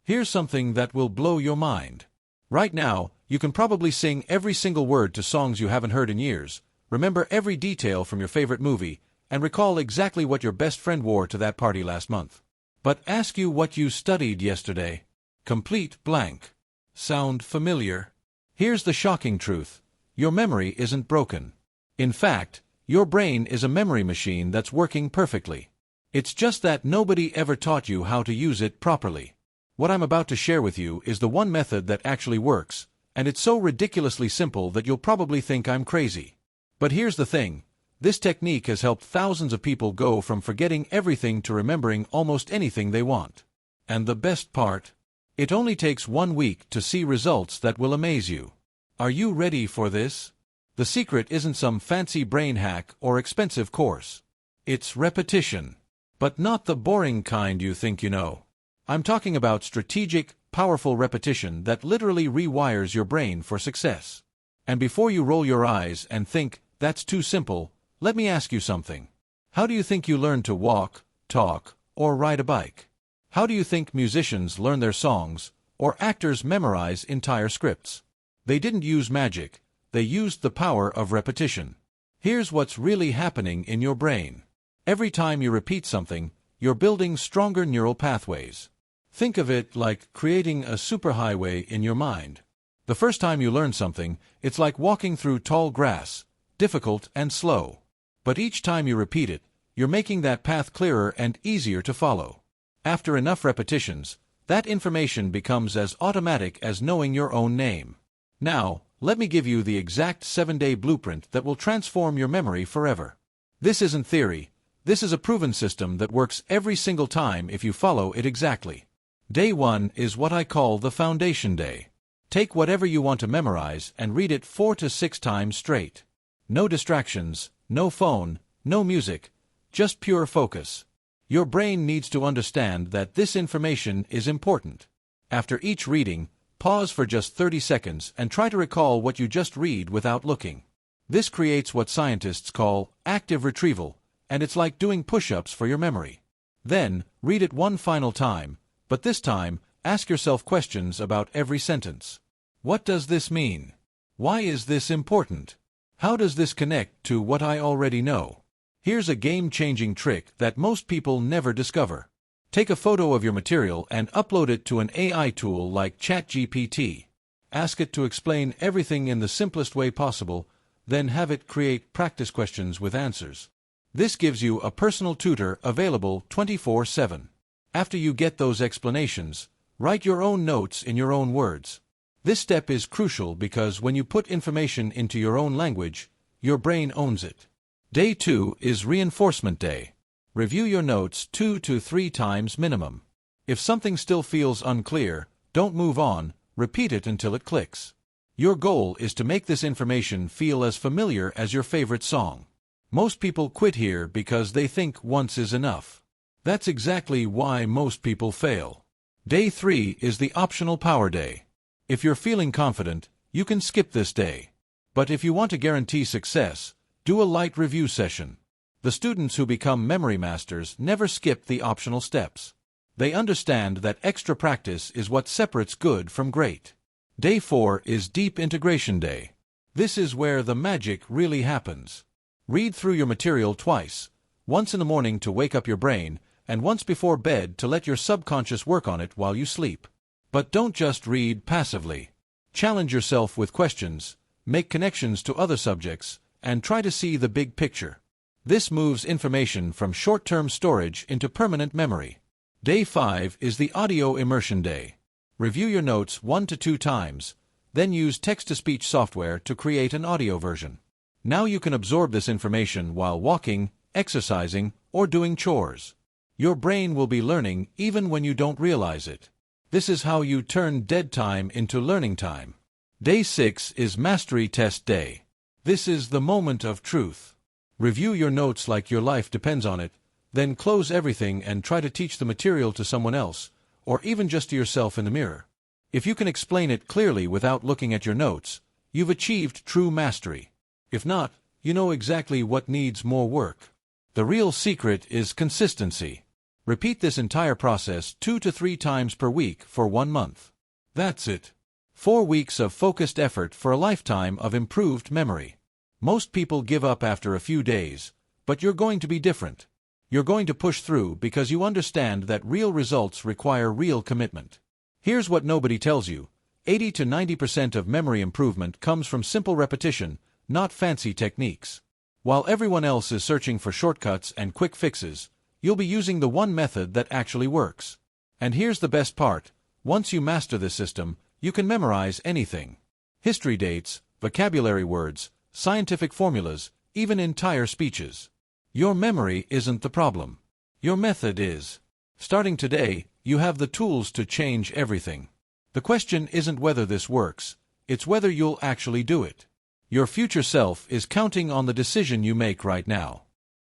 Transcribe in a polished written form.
Here's something that will blow your mind. Right now, you can probably sing every single word to songs you haven't heard in years, remember every detail from your favorite movie, and recall exactly what your best friend wore to that party last month. But ask you what you studied yesterday. Complete blank. Sound familiar? Here's the shocking truth. Your memory isn't broken. In fact, your brain is a memory machine that's working perfectly. It's just that nobody ever taught you how to use it properly. What I'm about to share with you is the one method that actually works, and it's so ridiculously simple that you'll probably think I'm crazy. But here's the thing. This technique has helped thousands of people go from forgetting everything to remembering almost anything they want. And the best part? It only takes 1 week to see results that will amaze you. Are you ready for this? The secret isn't some fancy brain hack or expensive course. It's repetition. But not the boring kind you think you know. I'm talking about strategic, powerful repetition that literally rewires your brain for success. And before you roll your eyes and think, that's too simple, let me ask you something. How do you think you learn to walk, talk, or ride a bike? How do you think musicians learn their songs, or actors memorize entire scripts? They didn't use magic, they used the power of repetition. Here's what's really happening in your brain. Every time you repeat something, you're building stronger neural pathways. Think of it like creating a superhighway in your mind. The first time you learn something, it's like walking through tall grass, difficult and slow. But each time you repeat it, you're making that path clearer and easier to follow. After enough repetitions, that information becomes as automatic as knowing your own name. Now, let me give you the exact 7-day blueprint that will transform your memory forever. This isn't theory. This is a proven system that works every single time if you follow it exactly. Day 1 is what I call the foundation day. Take whatever you want to memorize and read it 4 to 6 times straight. No distractions, no phone, no music, just pure focus. Your brain needs to understand that this information is important. After each reading, pause for just 30 seconds and try to recall what you just read without looking. This creates what scientists call active retrieval, and it's like doing push-ups for your memory. Then, read it one final time, but this time, ask yourself questions about every sentence. What does this mean? Why is this important? How does this connect to what I already know? Here's a game-changing trick that most people never discover. Take a photo of your material and upload it to an AI tool like ChatGPT. Ask it to explain everything in the simplest way possible, then have it create practice questions with answers. This gives you a personal tutor available 24/7. After you get those explanations, write your own notes in your own words. This step is crucial because when you put information into your own language, your brain owns it. Day 2 is reinforcement day. Review your notes 2 to 3 times minimum. If something still feels unclear, don't move on, repeat it until it clicks. Your goal is to make this information feel as familiar as your favorite song. Most people quit here because they think once is enough. That's exactly why most people fail. Day 3 is the optional power day. If you're feeling confident, you can skip this day. But if you want to guarantee success, do a light review session. The students who become memory masters never skip the optional steps. They understand that extra practice is what separates good from great. Day 4 is deep integration day. This is where the magic really happens. Read through your material twice, once in the morning to wake up your brain, and once before bed to let your subconscious work on it while you sleep. But don't just read passively. Challenge yourself with questions, make connections to other subjects, and try to see the big picture. This moves information from short-term storage into permanent memory. Day 5 is the audio immersion day. Review your notes 1 to 2 times, then use text-to-speech software to create an audio version. Now you can absorb this information while walking, exercising, or doing chores. Your brain will be learning even when you don't realize it. This is how you turn dead time into learning time. Day 6 is mastery test day. This is the moment of truth. Review your notes like your life depends on it, then close everything and try to teach the material to someone else, or even just to yourself in the mirror. If you can explain it clearly without looking at your notes, you've achieved true mastery. If not, you know exactly what needs more work. The real secret is consistency. Repeat this entire process 2 to 3 times per week for 1 month. That's it. 4 weeks of focused effort for a lifetime of improved memory. Most people give up after a few days, but you're going to be different. You're going to push through because you understand that real results require real commitment. Here's what nobody tells you. 80 to 90% of memory improvement comes from simple repetition, not fancy techniques. While everyone else is searching for shortcuts and quick fixes, you'll be using the one method that actually works. And here's the best part. Once you master this system, you can memorize anything. History dates, vocabulary words, scientific formulas, even entire speeches. Your memory isn't the problem. Your method is. Starting today, you have the tools to change everything. The question isn't whether this works, it's whether you'll actually do it. Your future self is counting on the decision you make right now.